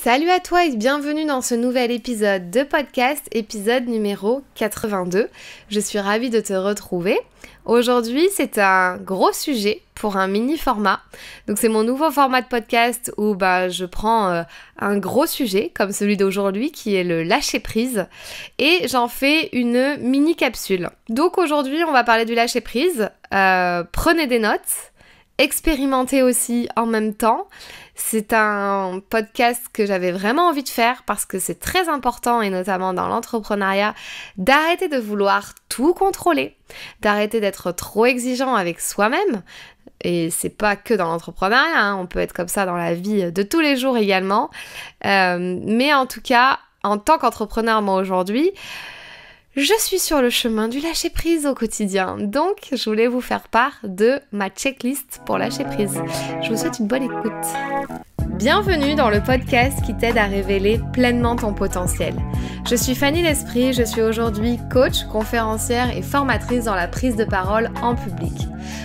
Salut à toi et bienvenue dans ce nouvel épisode de podcast, épisode numéro 82. Je suis ravie de te retrouver. Aujourd'hui, c'est un gros sujet pour un mini format. Donc c'est mon nouveau format de podcast où je prends un gros sujet comme celui d'aujourd'hui qui est le lâcher prise et j'en fais une mini capsule. Donc aujourd'hui, on va parler du lâcher prise. Prenez des notes, expérimentez aussi en même temps. C'est un podcast que j'avais vraiment envie de faire parce que c'est très important, et notamment dans l'entrepreneuriat, d'arrêter de vouloir tout contrôler, d'arrêter d'être trop exigeant avec soi-même. Et c'est pas que dans l'entrepreneuriat, on peut être comme ça dans la vie de tous les jours également. Mais en tout cas, en tant qu'entrepreneur, moi aujourd'hui, je suis sur le chemin du lâcher prise au quotidien, donc je voulais vous faire part de ma checklist pour lâcher prise. Je vous souhaite une bonne écoute. Bienvenue dans le podcast qui t'aide à révéler pleinement ton potentiel. Je suis Fanny L'Esprit, je suis aujourd'hui coach, conférencière et formatrice dans la prise de parole en public.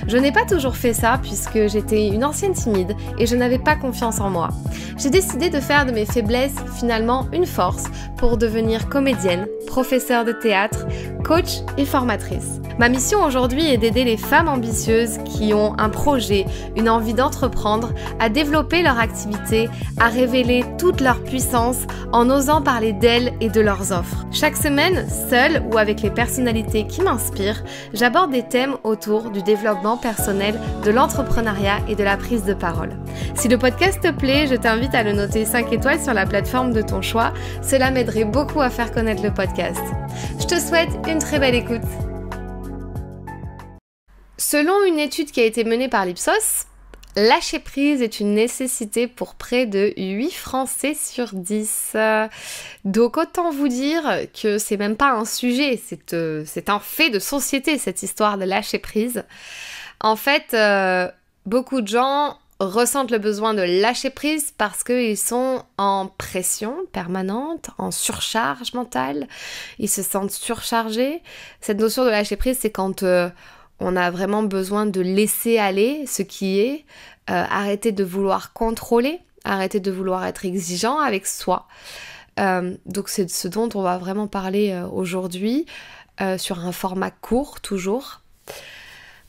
Je n'ai pas toujours fait ça puisque j'étais une ancienne timide et je n'avais pas confiance en moi. J'ai décidé de faire de mes faiblesses finalement une force pour devenir comédienne, professeure de théâtre, coach et formatrice. Ma mission aujourd'hui est d'aider les femmes ambitieuses qui ont un projet, une envie d'entreprendre, à développer leur activité, à révéler toute leur puissance en osant parler d'elles et de leurs offres. Chaque semaine, seule ou avec les personnalités qui m'inspirent, j'aborde des thèmes autour du développement personnel, de l'entrepreneuriat et de la prise de parole. Si le podcast te plaît, je t'invite à le noter 5 étoiles sur la plateforme de ton choix. Cela m'aiderait beaucoup à faire connaître le podcast. Je te souhaite une très belle écoute. Selon une étude qui a été menée par l'Ipsos, lâcher prise est une nécessité pour près de 8 Français sur 10. Donc autant vous dire que c'est même pas un sujet, c'est un fait de société cette histoire de lâcher prise. En fait, beaucoup de gens ressentent le besoin de lâcher prise parce qu'ils sont en pression permanente, en surcharge mentale, ils se sentent surchargés. Cette notion de lâcher prise, c'est quand on a vraiment besoin de laisser aller ce qui est, arrêter de vouloir contrôler, arrêter de vouloir être exigeant avec soi. Donc c'est ce dont on va vraiment parler aujourd'hui, sur un format court toujours.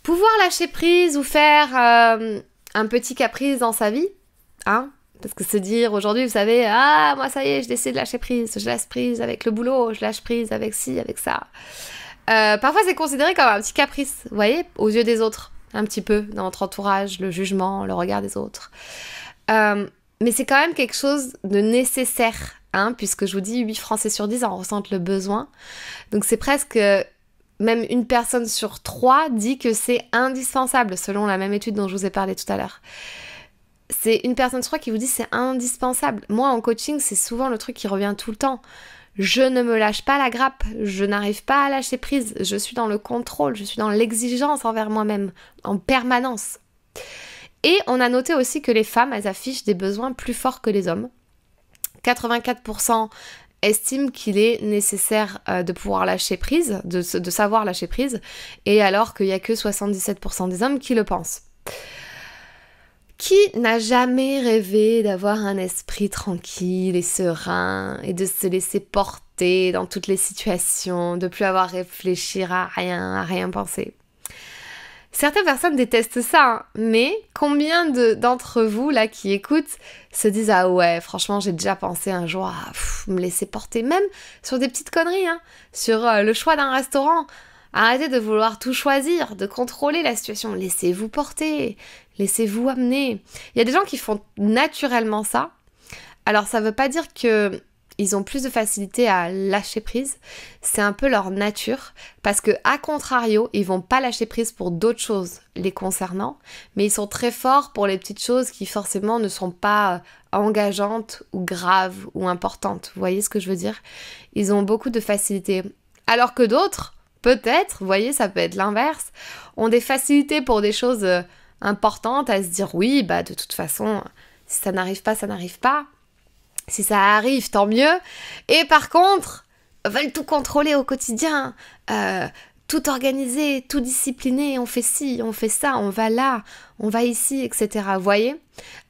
Pouvoir lâcher prise ou faire un petit caprice dans sa vie, parce que se dire aujourd'hui, vous savez, moi ça y est, je décide de lâcher prise, je lâche prise avec le boulot, je lâche prise avec ci, avec ça. Parfois c'est considéré comme un petit caprice, vous voyez, aux yeux des autres, un petit peu, dans notre entourage, le jugement, le regard des autres. Mais c'est quand même quelque chose de nécessaire, puisque je vous dis, 8 Français sur 10 en ressentent le besoin. Donc c'est presque, même une personne sur 3 dit que c'est indispensable, selon la même étude dont je vous ai parlé tout à l'heure. C'est une personne sur 3 qui vous dit c'est indispensable. Moi en coaching, c'est souvent le truc qui revient tout le temps. Je ne me lâche pas la grappe, je n'arrive pas à lâcher prise, je suis dans le contrôle, je suis dans l'exigence envers moi-même, en permanence. Et on a noté aussi que les femmes, elles affichent des besoins plus forts que les hommes. 84% estiment qu'il est nécessaire de pouvoir lâcher prise, de savoir lâcher prise, et alors qu'il n'y a que 77% des hommes qui le pensent. Qui n'a jamais rêvé d'avoir un esprit tranquille et serein et de se laisser porter dans toutes les situations, de plus avoir à réfléchir à rien penser? Certaines personnes détestent ça, mais combien d'entre vous là qui écoutent se disent « Ah ouais, franchement, j'ai déjà pensé un jour à me laisser porter, même sur des petites conneries, sur le choix d'un restaurant. Arrêtez de vouloir tout choisir, de contrôler la situation. Laissez-vous porter, laissez-vous amener. » Il y a des gens qui font naturellement ça. Alors ça veut pas dire qu'ils ont plus de facilité à lâcher prise. C'est un peu leur nature. Parce que à contrario, ils vont pas lâcher prise pour d'autres choses les concernant. Mais ils sont très forts pour les petites choses qui forcément ne sont pas engageantes ou graves ou importantes. Vous voyez ce que je veux dire? Ils ont beaucoup de facilité. Alors que d'autres, peut-être, vous voyez, ça peut être l'inverse, ont des facilités pour des choses importantes à se dire oui, de toute façon, si ça n'arrive pas, ça n'arrive pas. Si ça arrive, tant mieux. Et par contre, veulent tout contrôler au quotidien, tout organisé, tout discipliné, on fait ci, on fait ça, on va là, on va ici, etc. Vous voyez,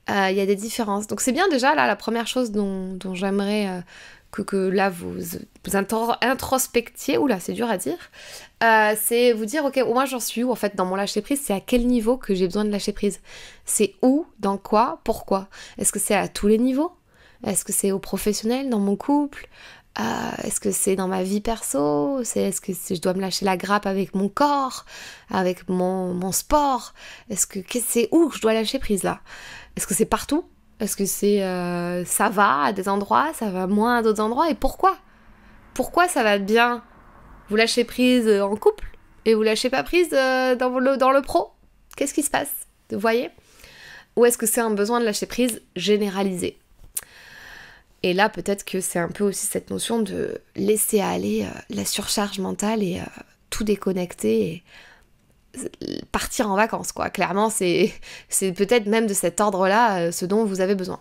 il y a des différences. Donc c'est bien déjà, là, la première chose dont j'aimerais que là, vous introspectiez, oula, c'est dur à dire, c'est vous dire, ok, moi j'en suis où en fait dans mon lâcher prise, c'est à quel niveau que j'ai besoin de lâcher prise. C'est où, dans quoi, pourquoi. Est-ce que c'est à tous les niveaux? Est-ce que c'est au professionnel, dans mon couple? Est-ce que c'est dans ma vie perso? Est-ce que je dois me lâcher la grappe avec mon corps, avec mon sport? C'est où que je dois lâcher prise là? Est-ce que c'est partout? Est-ce que c'est ça va à des endroits, ça va moins à d'autres endroits? Et pourquoi? Pourquoi ça va bien vous lâcher prise en couple et vous lâchez pas prise dans le pro? Qu'est-ce qui se passe? Vous voyez? Ou est-ce que c'est un besoin de lâcher prise généralisé? Et là, peut-être que c'est un peu aussi cette notion de laisser aller la surcharge mentale et tout déconnecter et partir en vacances, quoi. Clairement, c'est peut-être même de cet ordre-là ce dont vous avez besoin.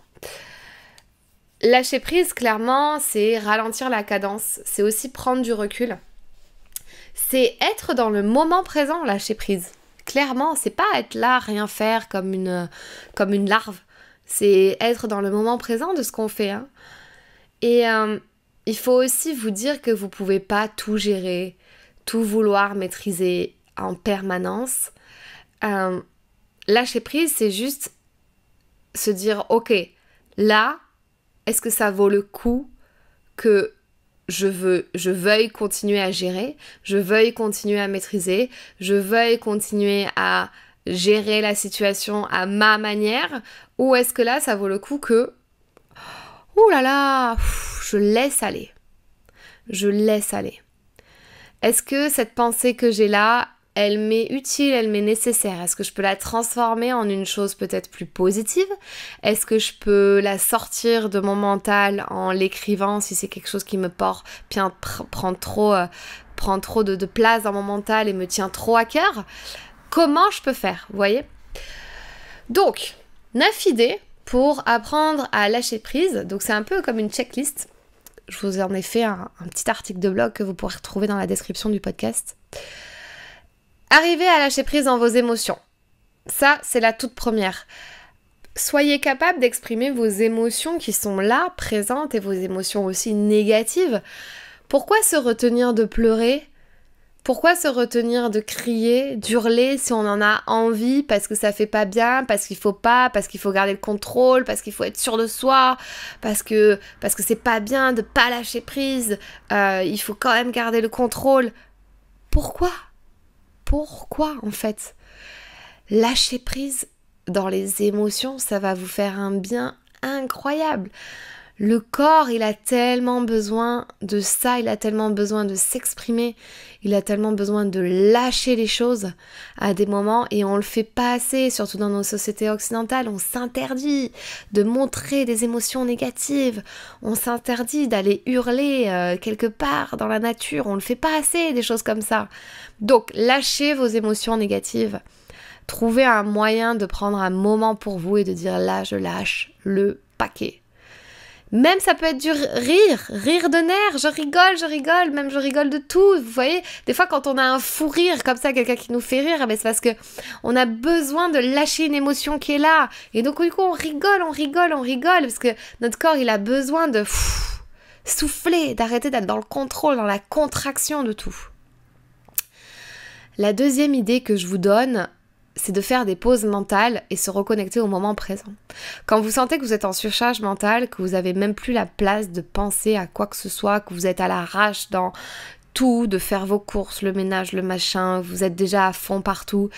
Lâcher prise, clairement, c'est ralentir la cadence. C'est aussi prendre du recul. C'est être dans le moment présent, lâcher prise. Clairement, c'est pas être là, rien faire comme une larve. C'est être dans le moment présent de ce qu'on fait. Hein. Et il faut aussi vous dire que vous pouvez pas tout gérer, tout vouloir maîtriser en permanence. Lâcher prise, c'est juste se dire, ok, là, est-ce que ça vaut le coup que je veuille continuer à gérer, je veuille continuer à maîtriser, je veuille continuer à gérer la situation à ma manière, ou est-ce que là, ça vaut le coup que, ouh là là, je laisse aller. Je laisse aller. Est-ce que cette pensée que j'ai là, elle m'est utile, elle m'est nécessaire? Est-ce que je peux la transformer en une chose peut-être plus positive? Est-ce que je peux la sortir de mon mental en l'écrivant si c'est quelque chose qui me prend trop de place dans mon mental et me tient trop à cœur? Comment je peux faire, vous voyez? Donc, 9 idées pour apprendre à lâcher prise. Donc c'est un peu comme une checklist. Je vous en ai fait un petit article de blog que vous pourrez retrouver dans la description du podcast. Arrivez à lâcher prise dans vos émotions. Ça, c'est la toute première. Soyez capable d'exprimer vos émotions qui sont là, présentes, et vos émotions aussi négatives. Pourquoi se retenir de pleurer? Pourquoi se retenir de crier, d'hurler si on en a envie, parce que ça fait pas bien, parce qu'il faut pas, parce qu'il faut garder le contrôle, parce qu'il faut être sûr de soi, parce que c'est pas bien de pas lâcher prise, il faut quand même garder le contrôle. Pourquoi en fait? Lâcher prise dans les émotions, ça va vous faire un bien incroyable. Le corps, il a tellement besoin de ça, il a tellement besoin de s'exprimer, il a tellement besoin de lâcher les choses à des moments et on le fait pas assez, surtout dans nos sociétés occidentales. On s'interdit de montrer des émotions négatives, on s'interdit d'aller hurler quelque part dans la nature, on le fait pas assez, des choses comme ça. Donc, lâchez vos émotions négatives. Trouvez un moyen de prendre un moment pour vous et de dire là, je lâche le paquet. Même ça peut être du rire de nerfs, je rigole, même je rigole de tout, vous voyez. Des fois quand on a un fou rire comme ça, quelqu'un qui nous fait rire, c'est parce que on a besoin de lâcher une émotion qui est là. Et donc du coup on rigole, parce que notre corps il a besoin de souffler, d'arrêter d'être dans le contrôle, dans la contraction de tout. La deuxième idée que je vous donne, c'est de faire des pauses mentales et se reconnecter au moment présent. Quand vous sentez que vous êtes en surcharge mentale, que vous n'avez même plus la place de penser à quoi que ce soit, que vous êtes à l'arrache dans tout, de faire vos courses, le ménage, le machin, vous êtes déjà à fond partout,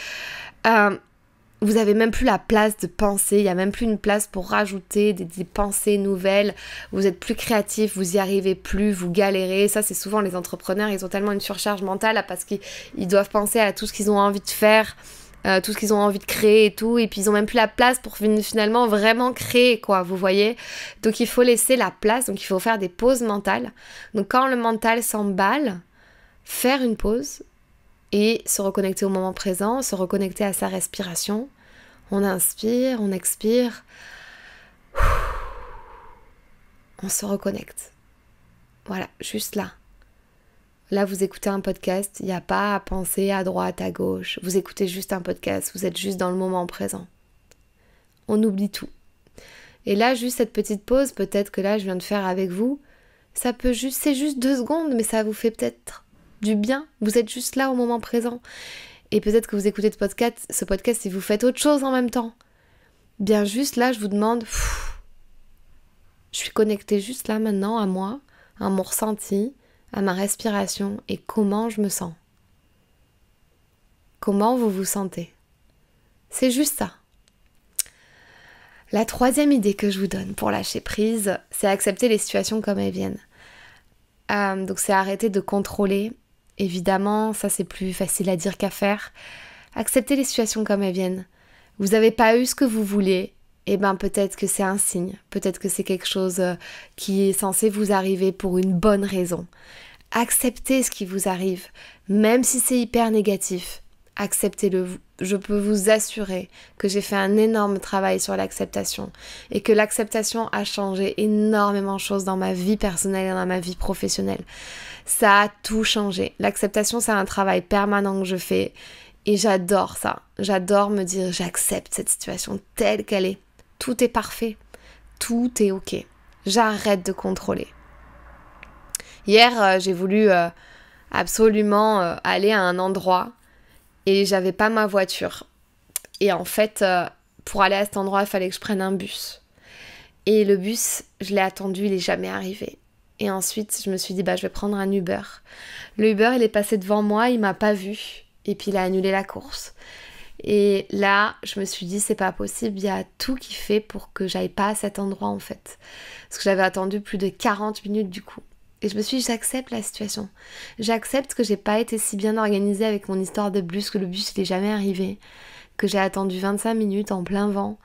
vous n'avez même plus la place de penser, il n'y a même plus une place pour rajouter des pensées nouvelles, vous êtes plus créatif, vous y arrivez plus, vous galérez. Ça c'est souvent les entrepreneurs, ils ont tellement une surcharge mentale parce qu'ils doivent penser à tout ce qu'ils ont envie de faire, tout ce qu'ils ont envie de créer et tout, et puis ils ont même plus la place pour finalement vraiment créer, quoi, vous voyez. Donc il faut laisser la place, donc il faut faire des pauses mentales. Donc quand le mental s'emballe, faire une pause et se reconnecter au moment présent, se reconnecter à sa respiration. On inspire, on expire, on se reconnecte. Voilà, juste là. Là, vous écoutez un podcast, il n'y a pas à penser à droite, à gauche. Vous écoutez juste un podcast, vous êtes juste dans le moment présent. On oublie tout. Et là, juste cette petite pause, peut-être que là, je viens de faire avec vous, c'est juste 2 secondes, mais ça vous fait peut-être du bien. Vous êtes juste là au moment présent. Et peut-être que vous écoutez ce podcast et vous faites autre chose en même temps. Bien juste là, je vous demande, je suis connectée juste là maintenant à moi, à mon ressenti, à ma respiration et comment je me sens. Comment vous vous sentez? C'est juste ça. La 3e idée que je vous donne pour lâcher prise, c'est accepter les situations comme elles viennent. Donc c'est arrêter de contrôler. Évidemment, ça c'est plus facile à dire qu'à faire. Accepter les situations comme elles viennent. Vous n'avez pas eu ce que vous voulez, et ben peut-être que c'est un signe. Peut-être que c'est quelque chose qui est censé vous arriver pour une bonne raison. Acceptez ce qui vous arrive, même si c'est hyper négatif. Acceptez-le. Je peux vous assurer que j'ai fait un énorme travail sur l'acceptation et que l'acceptation a changé énormément de choses dans ma vie personnelle et dans ma vie professionnelle. Ça a tout changé. L'acceptation, c'est un travail permanent que je fais et j'adore ça. J'adore me dire j'accepte cette situation telle qu'elle est. Tout est parfait. Tout est ok. J'arrête de contrôler. Hier, j'ai voulu absolument aller à un endroit et j'avais pas ma voiture. Et en fait, pour aller à cet endroit, il fallait que je prenne un bus. Et le bus, je l'ai attendu, il est jamais arrivé. Et ensuite, je me suis dit, je vais prendre un Uber. Le Uber, il est passé devant moi, il m'a pas vu. Et puis, il a annulé la course. Et là, je me suis dit, c'est pas possible, il y a tout qui fait pour que j'aille pas à cet endroit, en fait. Parce que j'avais attendu plus de 40 minutes, du coup. Et je me suis dit, j'accepte la situation. J'accepte que j'ai pas été si bien organisée avec mon histoire de bus, que le bus il est jamais arrivé, que j'ai attendu 25 minutes en plein vent.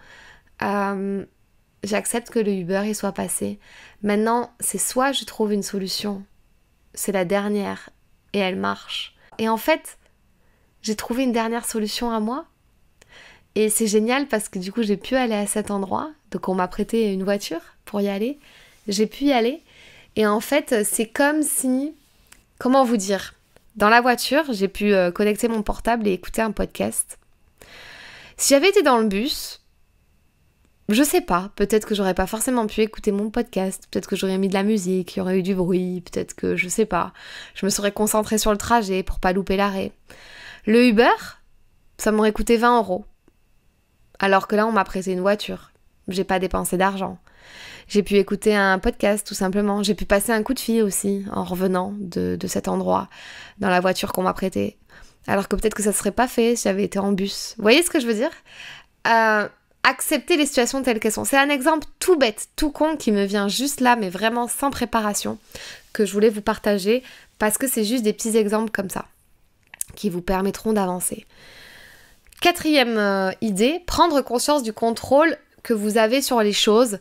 J'accepte que le Uber il soit passé. Maintenant, c'est soit je trouve une solution, c'est la dernière, et elle marche. Et en fait, j'ai trouvé une dernière solution à moi. Et c'est génial parce que du coup, j'ai pu aller à cet endroit. Donc on m'a prêté une voiture pour y aller. J'ai pu y aller. Et en fait, c'est comme si... Comment vous dire? Dans la voiture, j'ai pu connecter mon portable et écouter un podcast. Si j'avais été dans le bus, je sais pas, peut-être que j'aurais pas forcément pu écouter mon podcast, peut-être que j'aurais mis de la musique, il y aurait eu du bruit, peut-être que, je sais pas, je me serais concentrée sur le trajet pour pas louper l'arrêt. Le Uber, ça m'aurait coûté 20 €. Alors que là, on m'a prêté une voiture. J'ai pas dépensé d'argent. J'ai pu écouter un podcast tout simplement. J'ai pu passer un coup de fil aussi en revenant de cet endroit dans la voiture qu'on m'a prêtée. Alors que peut-être que ça ne serait pas fait si j'avais été en bus. Vous voyez ce que je veux dire? Accepter les situations telles qu'elles sont. C'est un exemple tout bête, tout con qui me vient juste là, mais vraiment sans préparation, que je voulais vous partager parce que c'est juste des petits exemples comme ça qui vous permettront d'avancer. 4e idée, prendre conscience du contrôle que vous avez sur les choses.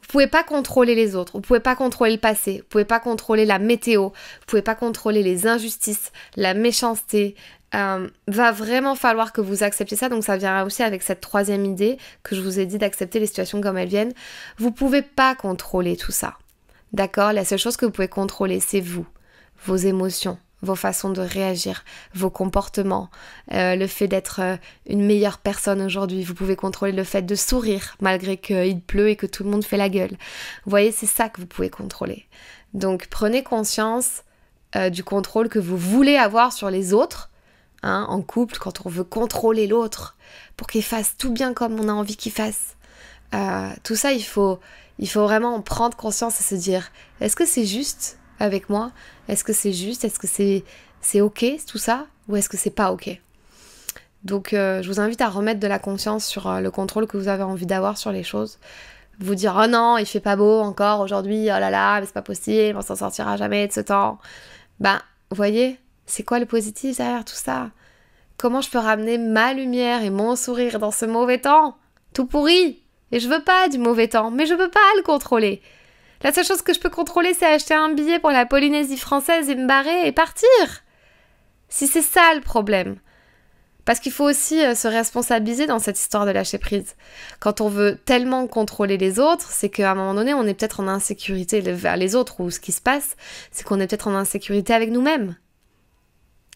Vous pouvez pas contrôler les autres, vous pouvez pas contrôler le passé, vous pouvez pas contrôler la météo, vous pouvez pas contrôler les injustices, la méchanceté. Va vraiment falloir que vous acceptiez ça, donc ça vient aussi avec cette 3e idée que je vous ai dit d'accepter les situations comme elles viennent. Vous pouvez pas contrôler tout ça, d'accord? La seule chose que vous pouvez contrôler, c'est vous, vos émotions, vos façons de réagir, vos comportements, le fait d'être une meilleure personne aujourd'hui. Vous pouvez contrôler le fait de sourire malgré qu'il pleut et que tout le monde fait la gueule. Vous voyez, c'est ça que vous pouvez contrôler. Donc prenez conscience du contrôle que vous voulez avoir sur les autres, hein, en couple, quand on veut contrôler l'autre pour qu'il fasse tout bien comme on a envie qu'il fasse. Tout ça, il faut vraiment en prendre conscience et se dire, est-ce que c'est juste avec moi? Est-ce que c'est juste? Est-ce que c'est ok tout ça? Ou est-ce que c'est pas ok? Donc je vous invite à remettre de la conscience sur le contrôle que vous avez envie d'avoir sur les choses. Vous dire oh non, il fait pas beau encore aujourd'hui, oh là là, mais c'est pas possible, on s'en sortira jamais de ce temps. Vous voyez, c'est quoi le positif derrière tout ça? Comment je peux ramener ma lumière et mon sourire dans ce mauvais temps? Tout pourri! Et je veux pas du mauvais temps, mais je peux pas le contrôler. La seule chose que je peux contrôler, c'est acheter un billet pour la Polynésie française et me barrer et partir. Si c'est ça le problème. Parce qu'il faut aussi se responsabiliser dans cette histoire de lâcher prise. Quand on veut tellement contrôler les autres, c'est qu'à un moment donné, on est peut-être en insécurité vers les autres, ou ce qui se passe, c'est qu'on est peut-être en insécurité avec nous-mêmes.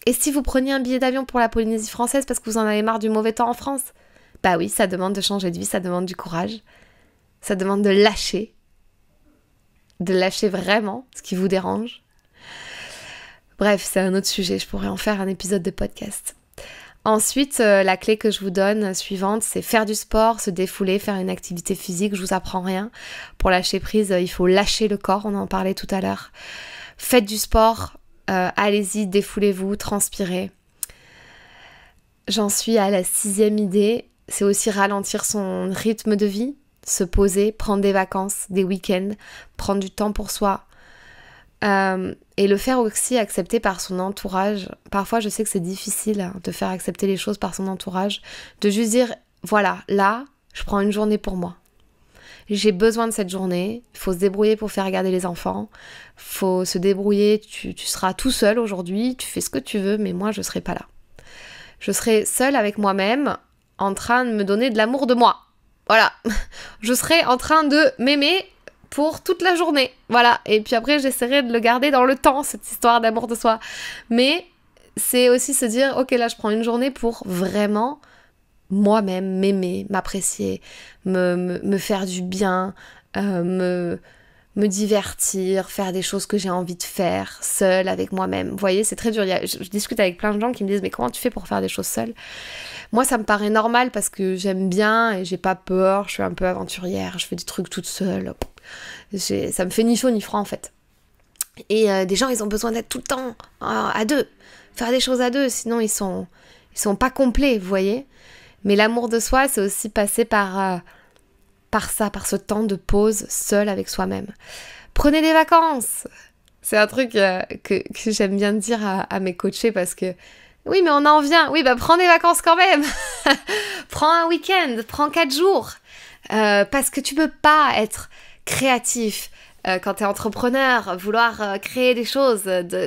Et si vous preniez un billet d'avion pour la Polynésie française parce que vous en avez marre du mauvais temps en France, bah oui, ça demande de changer de vie, ça demande du courage, ça demande de lâcher vraiment ce qui vous dérange. Bref, c'est un autre sujet, je pourrais en faire un épisode de podcast. Ensuite, la clé que je vous donne suivante, c'est faire du sport, se défouler, faire une activité physique. Je vous apprends rien. Pour lâcher prise, il faut lâcher le corps, on en parlait tout à l'heure. Faites du sport, allez-y, défoulez-vous, transpirez. J'en suis à la 6e idée, c'est aussi ralentir son rythme de vie, se poser, prendre des vacances, des week-ends, prendre du temps pour soi. Et le faire aussi accepter par son entourage. Parfois, je sais que c'est difficile de faire accepter les choses par son entourage. De juste dire, voilà, là, je prends une journée pour moi. J'ai besoin de cette journée. Il faut se débrouiller pour faire regarder les enfants. Il faut se débrouiller. Tu seras tout seul aujourd'hui. Tu fais ce que tu veux, mais moi, je ne serai pas là. Je serai seule avec moi-même, en train de me donner de l'amour de moi. Voilà. Je serai en train de m'aimer pour toute la journée, voilà, et puis après j'essaierai de le garder dans le temps, cette histoire d'amour de soi, mais c'est aussi se dire, ok, là je prends une journée pour vraiment moi-même m'aimer, m'apprécier, me faire du bien, me divertir, faire des choses que j'ai envie de faire, seule avec moi-même. Vous voyez, c'est très dur, je discute avec plein de gens qui me disent, mais comment tu fais pour faire des choses seule ? Moi, ça me paraît normal parce que j'aime bien et j'ai pas peur, je suis un peu aventurière, je fais des trucs toute seule. Ça me fait ni chaud ni froid en fait. Et des gens, ils ont besoin d'être tout le temps à deux, faire des choses à deux, sinon ils sont pas complets, vous voyez. Mais l'amour de soi, c'est aussi passer par ça, par ce temps de pause seul avec soi-même. Prenez des vacances. C'est un truc que j'aime bien dire à mes coachés parce que oui, mais on en vient. Oui, bah prends des vacances quand même. Prends un week-end, prends 4 jours. Parce que tu peux pas être créatif quand tu es entrepreneur, vouloir créer des choses,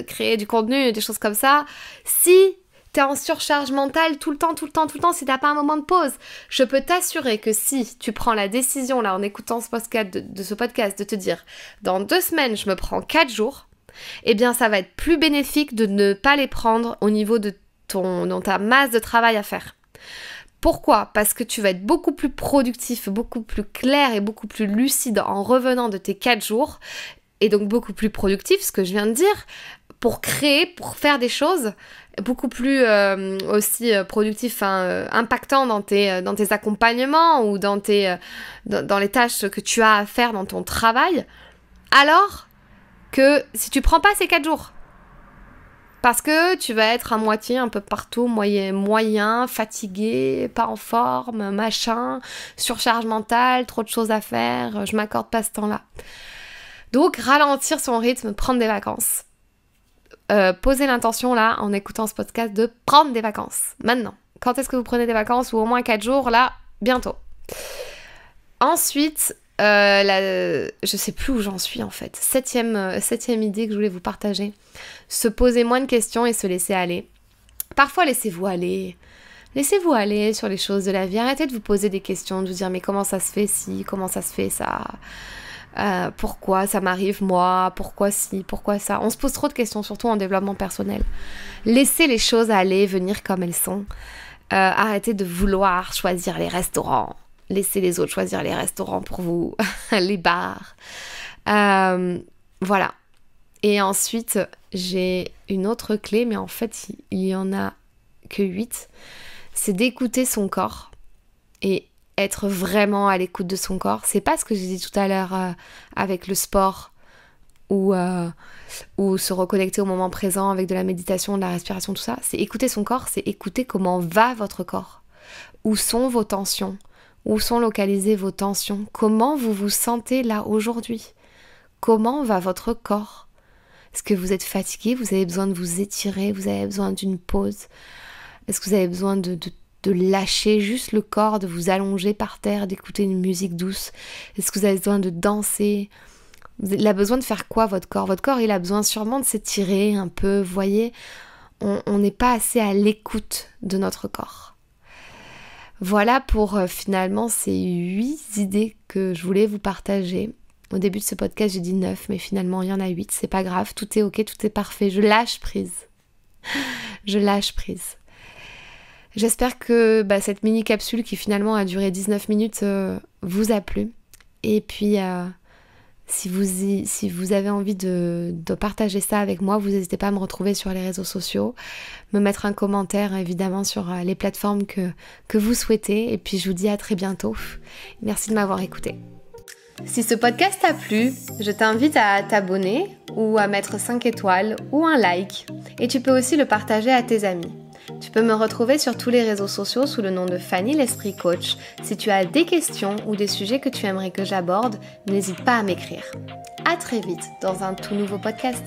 créer du contenu, des choses comme ça, si tu es en surcharge mentale tout le temps, si t'as pas un moment de pause. Je peux t'assurer que si tu prends la décision, là, en écoutant ce podcast, de ce podcast, de te dire, dans 2 semaines, je me prends 4 jours, eh bien, ça va être plus bénéfique de ne pas les prendre au niveau de ta masse de travail à faire. Pourquoi ? Parce que tu vas être beaucoup plus productif, beaucoup plus clair et beaucoup plus lucide en revenant de tes 4 jours, et donc beaucoup plus productif, ce que je viens de dire, pour créer, pour faire des choses beaucoup plus aussi productif, impactant dans tes accompagnements ou dans les tâches que tu as à faire dans ton travail, alors que si tu prends pas ces 4 jours. Parce que tu vas être à moitié un peu partout, moyen, fatigué, pas en forme, machin, surcharge mentale, trop de choses à faire, je m'accorde pas ce temps-là. Donc ralentir son rythme, prendre des vacances. Posez l'intention là, en écoutant ce podcast, de prendre des vacances. Maintenant, quand est-ce que vous prenez des vacances ou au moins 4 jours, là, bientôt. Ensuite, je sais plus où j'en suis en fait. Septième idée que je voulais vous partager. Se poser moins de questions et se laisser aller. Parfois, laissez-vous aller. Laissez-vous aller sur les choses de la vie. Arrêtez de vous poser des questions, de vous dire mais comment ça se fait ci, comment ça se fait ça, pourquoi ça m'arrive moi, pourquoi ci, pourquoi ça. On se pose trop de questions, surtout en développement personnel. Laissez les choses aller, venir comme elles sont. Arrêtez de vouloir choisir les restaurants. Laissez les autres choisir les restaurants pour vous, les bars. Voilà. Et ensuite, j'ai une autre clé, mais en fait, il y en a que 8. C'est d'écouter son corps et être vraiment à l'écoute de son corps. C'est pas ce que j'ai dit tout à l'heure avec le sport ou se reconnecter au moment présent avec de la méditation, de la respiration, tout ça. C'est écouter son corps, c'est écouter comment va votre corps. Où sont vos tensions ? Où sont localisées vos tensions ? Comment vous vous sentez là aujourd'hui ? Comment va votre corps ? Est-ce que vous êtes fatigué ? Vous avez besoin de vous étirer ? Vous avez besoin d'une pause ? Est-ce que vous avez besoin de lâcher juste le corps, de vous allonger par terre, d'écouter une musique douce ? Est-ce que vous avez besoin de danser ? Il a besoin de faire quoi votre corps ? Votre corps, il a besoin sûrement de s'étirer un peu, vous voyez ? on n'est pas assez à l'écoute de notre corps. Voilà pour finalement ces 8 idées que je voulais vous partager. Au début de ce podcast, j'ai dit 9, mais finalement, il y en a 8. C'est pas grave, tout est ok, tout est parfait. Je lâche prise. Je lâche prise. J'espère que cette mini-capsule qui finalement a duré 19 minutes vous a plu. Et puis, si vous avez envie de partager ça avec moi, vous n'hésitez pas à me retrouver sur les réseaux sociaux, me mettre un commentaire évidemment sur les plateformes que vous souhaitez. Et puis, je vous dis à très bientôt. Merci de m'avoir écouté. Si ce podcast t'a plu, je t'invite à t'abonner ou à mettre 5 étoiles ou un like. Et tu peux aussi le partager à tes amis. Tu peux me retrouver sur tous les réseaux sociaux sous le nom de Fanny l'Esprit Coach. Si tu as des questions ou des sujets que tu aimerais que j'aborde, n'hésite pas à m'écrire. À très vite dans un tout nouveau podcast.